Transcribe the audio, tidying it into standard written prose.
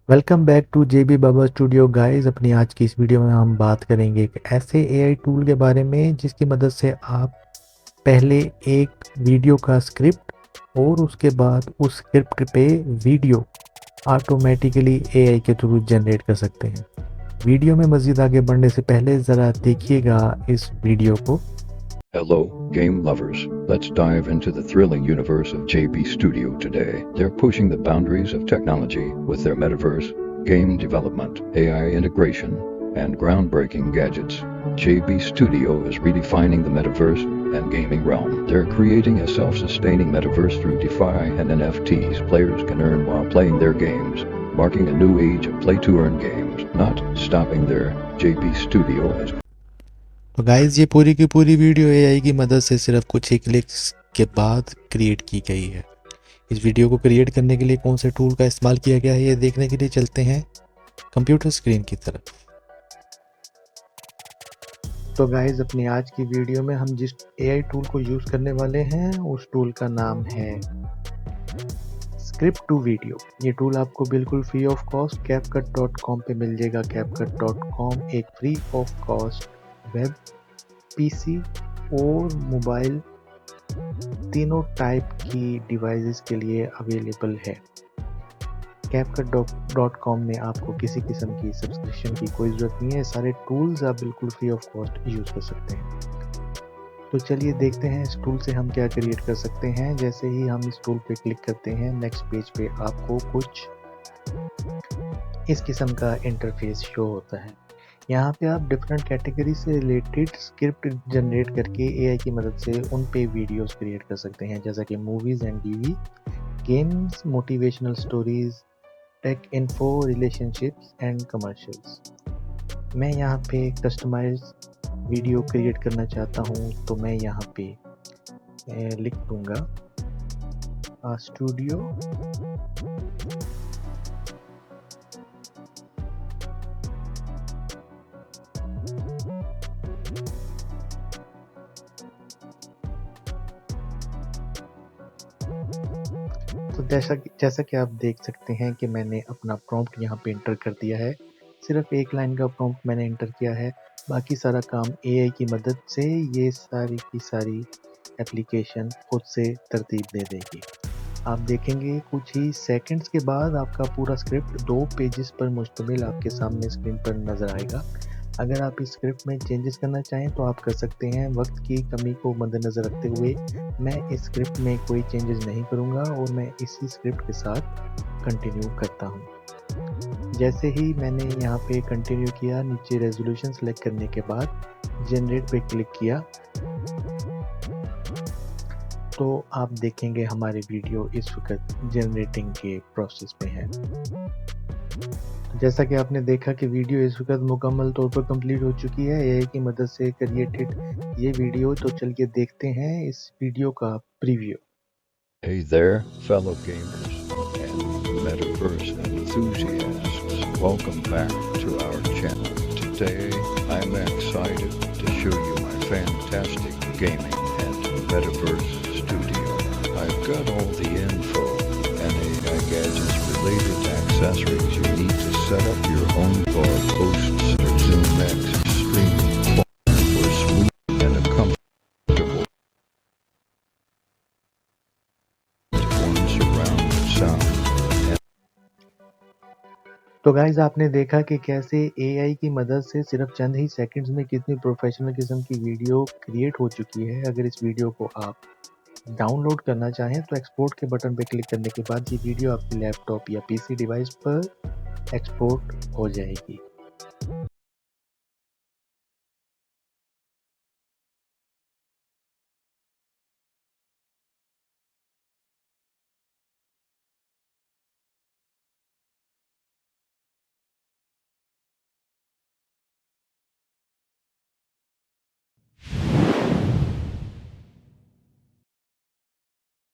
Welcome back to JB Baba studio guys. अपनी आज की इस वीडियो में हम बात करेंगे एक ऐसे एआई टूल के बारे में जिसकी मदद से आप पहले एक वीडियो का स्क्रिप्ट और उसके बाद उस स्क्रिप्ट पे वीडियो ऑटोमेटिकली एआई के थ्रू जनरेट कर सकते हैं। वीडियो में मज़ीद आगे बढ़ने से पहले ज़रा देखिएगा इस वीडियो को। Hello, game lovers. Let's dive into the thrilling universe of JB Studio today. They're pushing the boundaries of technology with their metaverse, game development, AI integration, and groundbreaking gadgets. JB Studio is redefining the metaverse and gaming realm. They're creating a self-sustaining metaverse through DeFi and NFTs players can earn while playing their games, marking a new age of play-to-earn games. Not stopping there, JB Studio has तो guys ये पूरी की पूरी video AI की मदद से सिर्फ कुछ ही क्लिक्स के बाद क्रिएट की गई है। इस वीडियो को क्रिएट करने के लिए कौन से टूल का इस्तेमाल किया गया है ये देखने के लिए चलते हैं कंप्यूटर स्क्रीन की तरफ। तो गाइस अपनी आज की वीडियो में हम जिस एआई टूल को यूज़ करने वाले हैं उस टूल का नाम है स्क्रिप्ट टू वीडियो। ये टूल आपको बिल्कुल फ्री ऑफ कॉस्ट CapCut.com पे मिल जाएगा। CapCut.com एक free of cost web, PC और मोबाइल तीनों टाइप की डिवाइसेस के लिए अवेलेबल है। CapCut.com में आपको किसी किस्म की सब्सक्रिप्शन की कोई ज़रूरत नहीं है। सारे टूल्स आप बिल्कुल फ्री ऑफ कॉस्ट यूज़ कर सकते हैं। तो चलिए देखते हैं इस टूल से हम क्या क्रिएट कर सकते हैं। जैसे ही हम इस टूल पे क्लिक करते हैं नेक्स्ट पेज पे आपको कुछ इस किस्म का इंटरफेस शो होता है। यहाँ पे आप डिफरेंट कैटेगरी से रिलेटेड स्क्रिप्ट जनरेट करके एआई की मदद से उन पे वीडियोस क्रिएट कर सकते हैं, जैसा कि movies and TV, games, motivational stories, take info, relationships and commercials. मैं यहाँ पे कस्टमाइज वीडियो क्रिएट करना चाहता हूँ तो मैं यहाँ पे लिख दूँगा स्टूडियो तो जैसा कि आप देख सकते हैं कि मैंने अपना प्रॉम्प्ट यहाँ पे इंटर कर दिया है। सिर्फ एक लाइन का प्रॉम्प्ट मैंने इंटर किया है, बाकी सारा काम एआई की मदद से ये सारी की सारी एप्लीकेशन खुद से तरतीब दे देगी। आप देखेंगे कुछ ही सेकंड्स के बाद आपका पूरा स्क्रिप्ट 2 पेजेस पर मुश्तमिल आपके सामने स्क्रीन पर नज़र आएगा। अगर आप इस स्क्रिप्ट में चेंजेस करना चाहें तो आप कर सकते हैं। वक्त की कमी को मद्देनज़र रखते हुए मैं इस स्क्रिप्ट में कोई चेंजेस नहीं करूंगा और मैं इसी स्क्रिप्ट के साथ कंटिन्यू करता हूं। जैसे ही मैंने यहाँ पे कंटिन्यू किया, नीचे रेजोल्यूशन सेलेक्ट करने के बाद जनरेट पे क्लिक किया तो आप देखेंगे हमारी वीडियो इस वक्त जनरेटिंग के प्रोसेस में है। जैसा कि आपने देखा कि वीडियो इस वक्त मुकम्मल तौर पर कंप्लीट हो चुकी है एआई की मदद से क्रिएटेड ये वीडियो। तो चलिए देखते हैं इस वीडियो का preview. Hey there, fellow gamers and metaverse enthusiasts. Welcome back to our channel. Today, I'm excited to show you my fantastic gaming and metaverse studio. I've got all the info and AI gadgets related accessories you need to set up your own bar hosts or ZoomX streaming for smooth and a comfortable तो guys आपने देखा कि कैसे AI की मदद से सिर्फ चंद ही seconds में कितनी प्रोफेशनल किस्म की वीडियो क्रिएट हो चुकी है। अगर इस वीडियो को आप डाउनलोड करना चाहें तो एक्सपोर्ट के बटन पर क्लिक करने के बाद ये वीडियो आपके लैपटॉप या पीसी डिवाइस पर एक्सपोर्ट हो जाएगी।